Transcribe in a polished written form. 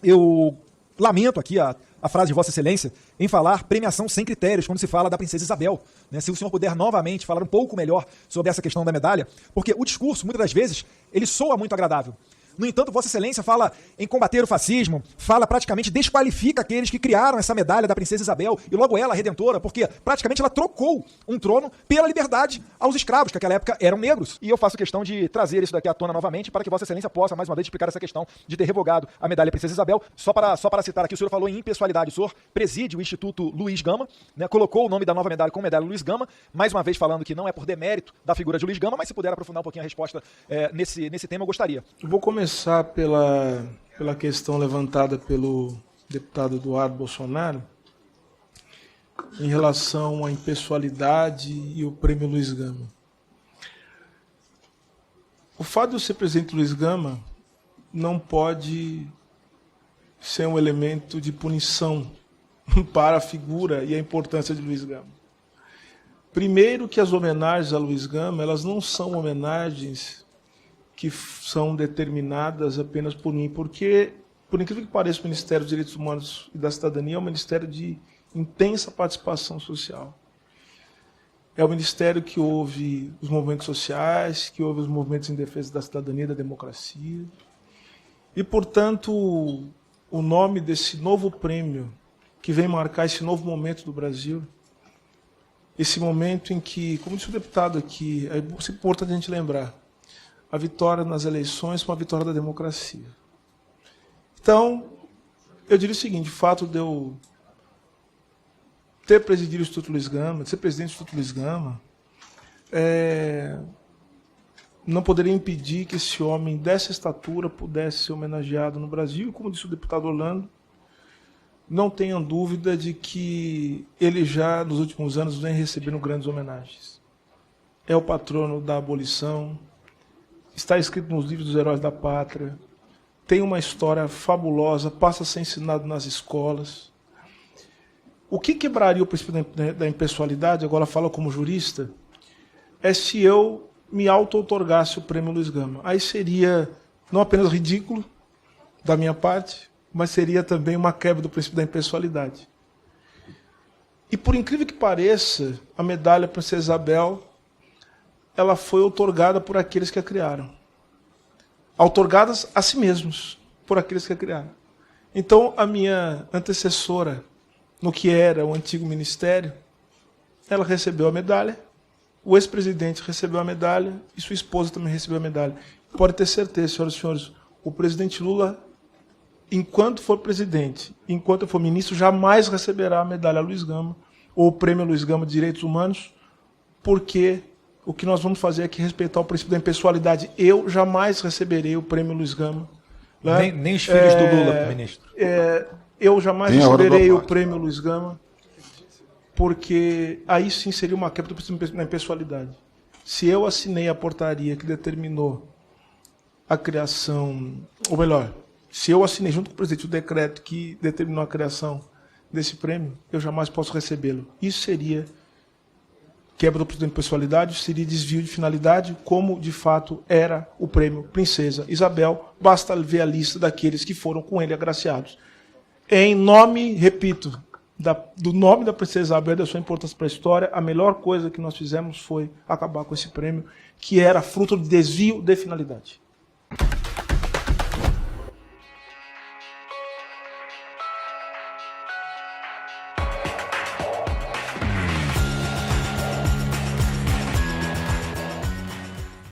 Eu lamento aqui a frase de Vossa Excelência em falar premiação sem critérios quando se fala da princesa Isabel. Né? Se o senhor puder novamente falar um pouco melhor sobre essa questão da medalha, porque o discurso, muitas das vezes, ele soa muito agradável. No entanto, Vossa Excelência fala em combater o fascismo, fala praticamente, desqualifica aqueles que criaram essa medalha da princesa Isabel, e logo ela, a redentora, porque praticamente ela trocou um trono pela liberdade aos escravos, que naquela época eram negros. E eu faço questão de trazer isso daqui à tona novamente, para que Vossa Excelência possa, mais uma vez, explicar essa questão de ter revogado a medalha princesa Isabel. Só para citar aqui, o senhor falou em impessoalidade, o senhor preside o Instituto Luiz Gama, né, colocou o nome da nova medalha como medalha Luiz Gama, mais uma vez falando que não é por demérito da figura de Luiz Gama, mas se puder aprofundar um pouquinho a resposta nesse tema, eu gostaria. Eu vou começar pela questão levantada pelo deputado Eduardo Bolsonaro em relação à impessoalidade e o prêmio Luiz Gama. O fato de eu ser presidente Luiz Gama não pode ser um elemento de punição para a figura e a importância de Luiz Gama. Primeiro que as homenagens a Luiz Gama, elas não são homenagens que são determinadas apenas por mim, porque, por incrível que pareça, o Ministério dos Direitos Humanos e da Cidadania é um ministério de intensa participação social. É o ministério que ouve os movimentos sociais, que ouve os movimentos em defesa da cidadania e da democracia. E, portanto, o nome desse novo prêmio, que vem marcar esse novo momento do Brasil, esse momento em que, como disse o deputado aqui, é importante a gente lembrar, a vitória nas eleições foi uma vitória da democracia. Então, eu diria o seguinte, o fato de eu ter presidido o Instituto Luiz Gama, de ser presidente do Instituto Luiz Gama, não poderia impedir que esse homem dessa estatura pudesse ser homenageado no Brasil. E, como disse o deputado Orlando, não tenham dúvida de que ele já, nos últimos anos, vem recebendo grandes homenagens. É o patrono da abolição, está escrito nos livros dos heróis da pátria, tem uma história fabulosa, passa a ser ensinado nas escolas. O que quebraria o princípio da impessoalidade, agora falo como jurista, é se eu me auto-outorgasse o prêmio Luiz Gama. Aí seria não apenas ridículo da minha parte, mas seria também uma quebra do princípio da impessoalidade. E por incrível que pareça, a medalha Princesa Isabel, ela foi outorgada por aqueles que a criaram. Outorgadas a si mesmos, por aqueles que a criaram. Então, a minha antecessora, no que era o antigo ministério, ela recebeu a medalha, o ex-presidente recebeu a medalha e sua esposa também recebeu a medalha. Pode ter certeza, senhoras e senhores, o presidente Lula, enquanto for presidente, enquanto for ministro, jamais receberá a medalha Luiz Gama ou o prêmio Luiz Gama de Direitos Humanos, porque o que nós vamos fazer aqui é respeitar o princípio da impessoalidade. Eu jamais receberei o prêmio Luiz Gama. Né? Nem os filhos do Lula, ministro. Eu jamais receberei o prêmio Luiz Gama, porque aí sim seria uma quebra do princípio da impessoalidade. Se eu assinei a portaria que determinou a criação, ou melhor, se eu assinei junto com o presidente o decreto que determinou a criação desse prêmio, eu jamais posso recebê-lo. Isso seria quebra do princípio da impessoalidade, seria desvio de finalidade, como de fato era o prêmio Princesa Isabel. Basta ver a lista daqueles que foram com ele agraciados. Em nome, repito, do nome da Princesa Isabel e da sua importância para a história, a melhor coisa que nós fizemos foi acabar com esse prêmio, que era fruto de desvio de finalidade.